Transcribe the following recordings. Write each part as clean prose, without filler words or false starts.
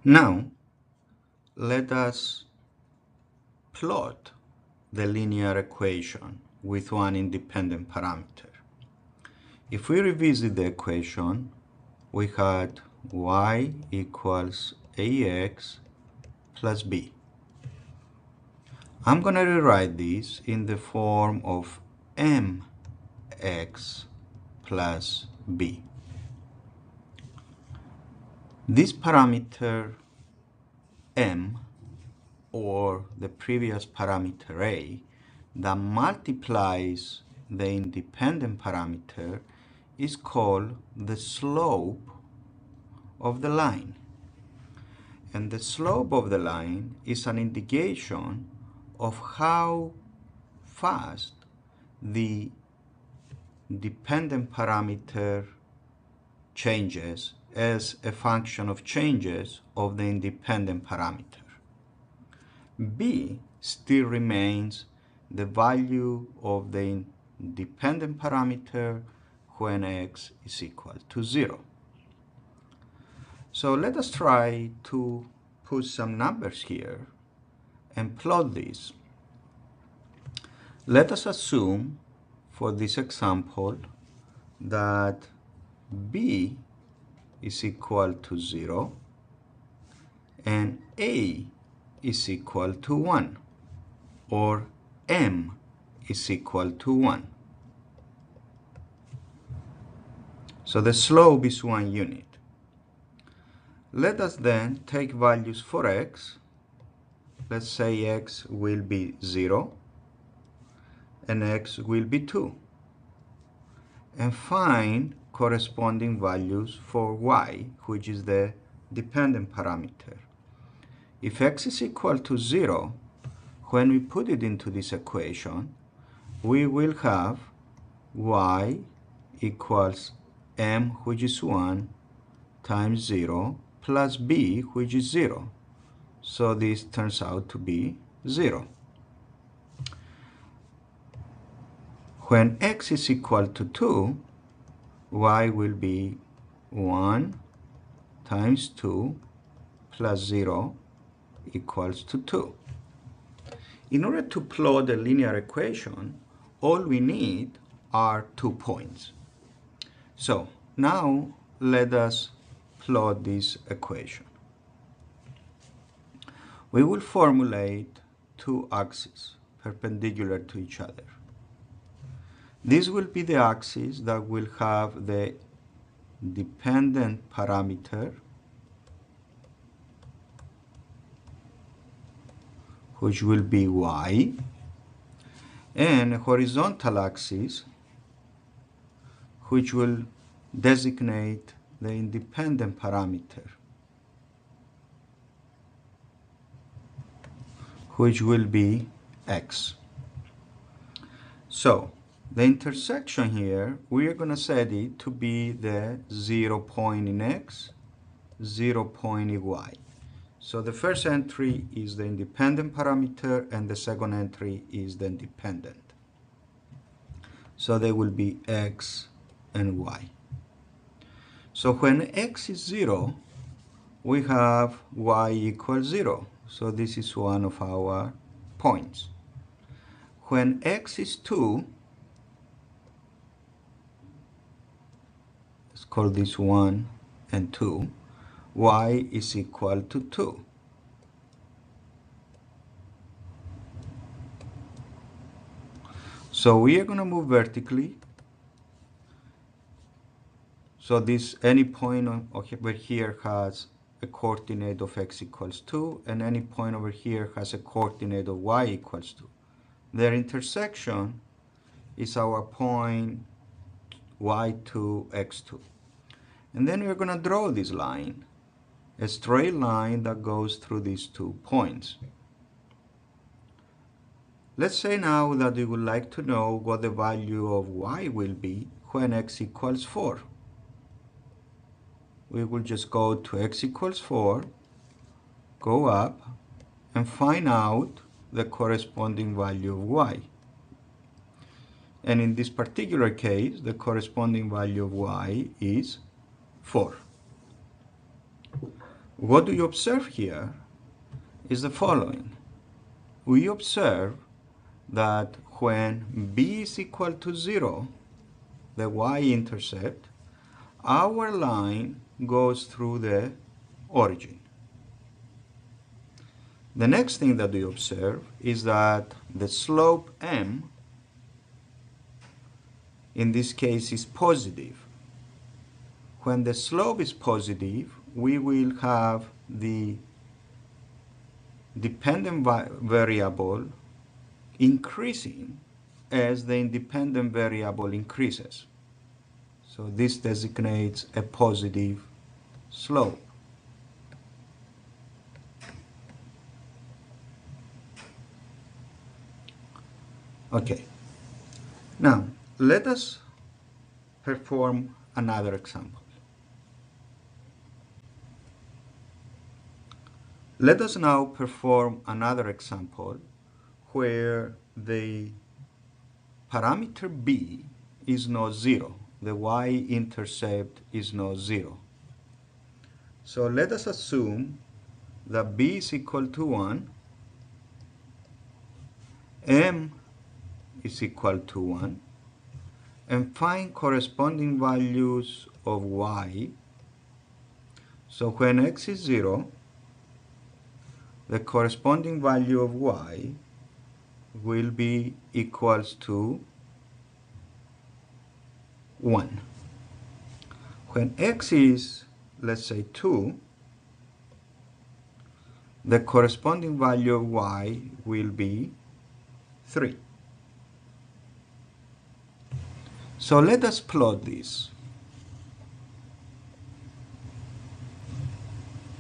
Now, let us plot the linear equation with one independent parameter. If we revisit the equation, we had y equals ax plus b. I'm going to rewrite this in the form of mx plus b. This parameter m, or the previous parameter a, that multiplies the independent parameter is called the slope of the line. And the slope of the line is an indication of how fast the dependent parameter changes as a function of changes of the independent parameter. B still remains the value of the dependent parameter when x is equal to 0. So let us try to put some numbers here and plot this. Let us assume for this example that b is equal to 0 and a is equal to 1, or m is equal to 1. So the slope is 1 unit. Let us then take values for x. Let's say x will be 0 and x will be 2. And find corresponding values for y, which is the dependent parameter. If x is equal to 0, when we put it into this equation, we will have y equals m, which is 1, times 0, plus b, which is 0. So this turns out to be 0. When x is equal to 2, y will be 1 times 2 plus 0 equals to 2. In order to plot a linear equation, all we need are 2 points. So now let us plot this equation. We will formulate 2 axes perpendicular to each other. This will be the axis that will have the dependent parameter, which will be y, and a horizontal axis, which will designate the independent parameter, which will be x. So the intersection here, we are going to set it to be the 0 point in x, 0 point in y. So the first entry is the independent parameter and the second entry is the dependent. So they will be x and y. So when x is 0, we have y equals 0. So this is one of our points. When x is 2, let's call this 1 and 2, y is equal to 2. So we are going to move vertically. So this, any point over here has a coordinate of x equals 2, and any point over here has a coordinate of y equals 2. Their intersection is our point y2, x2. And then we're going to draw this line, a straight line that goes through these 2 points. Let's say now that we would like to know what the value of y will be when x equals 4. We will just go to x equals 4, go up, and find out the corresponding value of y. And in this particular case, the corresponding value of y is 4. what we observe here is the following. We observe that when b is equal to 0, the y-intercept, our line goes through the origin. The next thing that we observe is that the slope m, in this case, is positive. When the slope is positive, we will have the dependent variable increasing as the independent variable increases. So this designates a positive slope. Okay, now let us perform another example. Let us now perform another example where the parameter b is not 0. The y-intercept is not 0. So let us assume that b is equal to 1, m is equal to 1, and find corresponding values of y. So when x is 0, the corresponding value of y will be equals to 1. When x is, let's say, 2, the corresponding value of y will be 3. So let us plot this.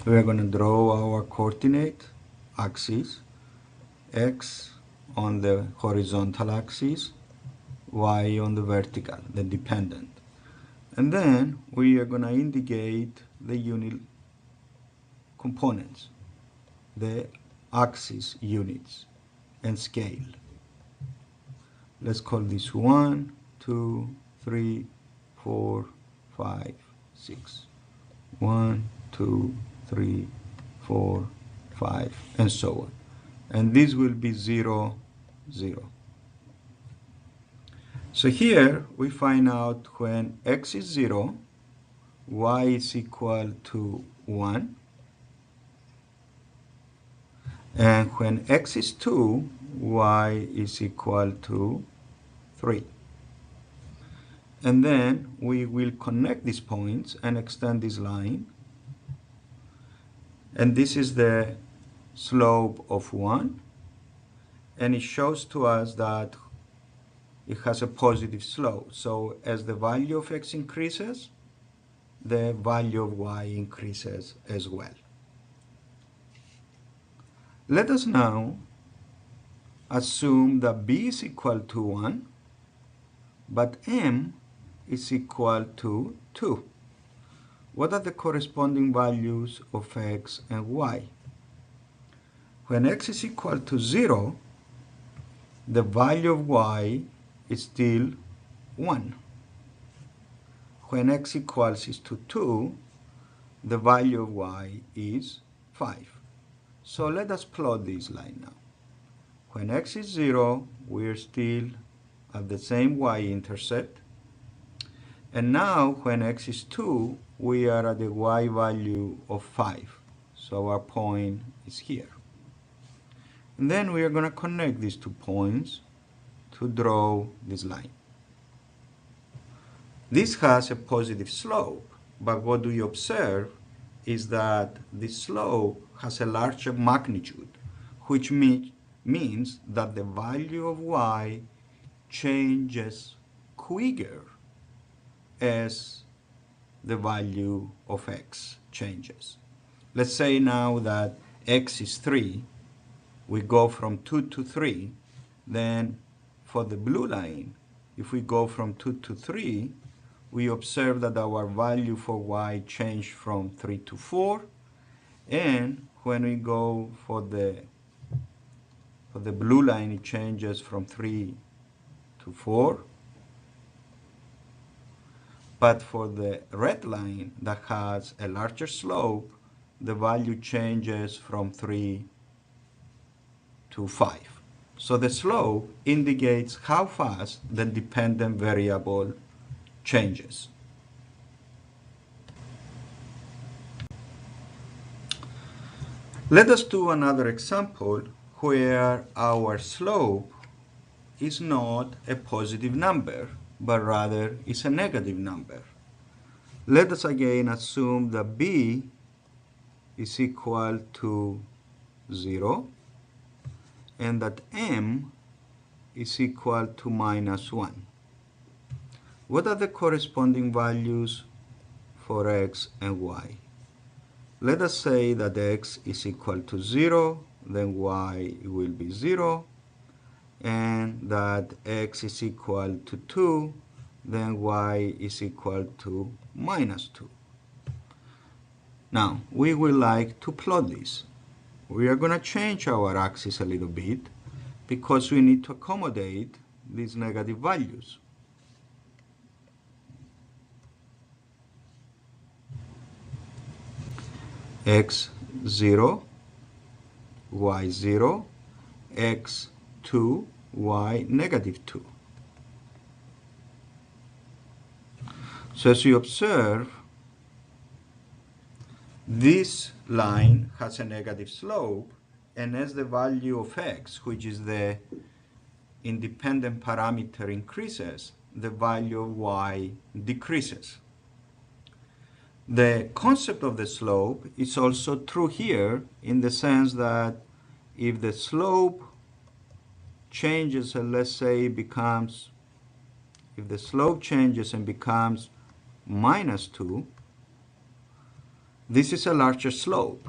We are going to draw our coordinate axis, x on the horizontal axis, y on the vertical, the dependent. And then we are going to indicate the unit components, the axis units and scale. Let's call this 1, 2, 3, 4, 5, 6. 1, 2, 3, 4, 5, and so on. And this will be 0, 0. So here we find out when x is 0, y is equal to 1. And when x is 2, y is equal to 3. And then we will connect these points and extend this line. And this is the slope of 1. And it shows to us that it has a positive slope. So as the value of x increases, the value of y increases as well. Let us now assume that b is equal to 1, but m is equal to 2. What are the corresponding values of x and y? When x is equal to 0, the value of y is still 1. When x equals to 2, the value of y is 5. So let us plot this line now. When x is 0, we're still at the same y-intercept. And now when x is 2, we are at the y value of 5. So our point is here. And then we are going to connect these 2 points to draw this line. This has a positive slope, but what we observe is that the slope has a larger magnitude, which means that the value of y changes quicker as the value of x changes. Let's say now that x is 3, we go from 2 to 3, then for the blue line, if we go from 2 to 3, we observe that our value for y changed from 3 to 4, and when we go for the blue line, it changes from 3 to 4. But for the red line that has a larger slope, the value changes from 3 to 5. So the slope indicates how fast the dependent variable changes. Let us do another example where our slope is not a positive number, but rather is a negative number. Let us again assume that b is equal to 0 and that m is equal to -1. What are the corresponding values for x and y? Let us say that x is equal to 0, then y will be 0, and that x is equal to 2, then y is equal to -2. Now, we would like to plot this. We are going to change our axis a little bit because we need to accommodate these negative values. x0, y0, x2, y -2. So as you observe, this line has a negative slope, and as the value of x, which is the independent parameter, increases, the value of y decreases. The concept of the slope is also true here in the sense that if the slope changes and let's say if the slope changes and becomes -2, this is a larger slope.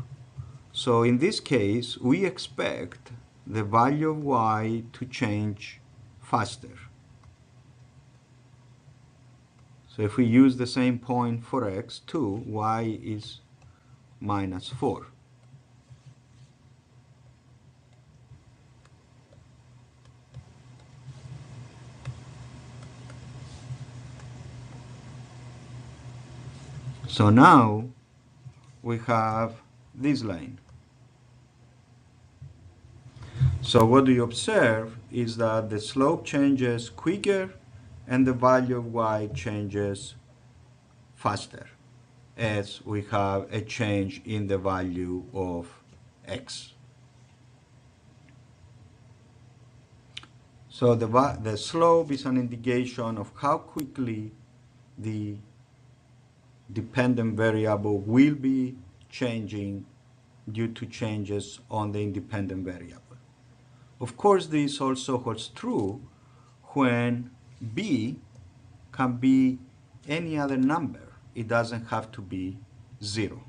So in this case, we expect the value of y to change faster. So if we use the same point for x2, y is -4. So now we have this line. So what you observe is that the slope changes quicker and the value of y changes faster as we have a change in the value of x. So the slope is an indication of how quickly the dependent variable will be changing due to changes on the independent variable. Of course, this also holds true when b can be any other number. It doesn't have to be 0.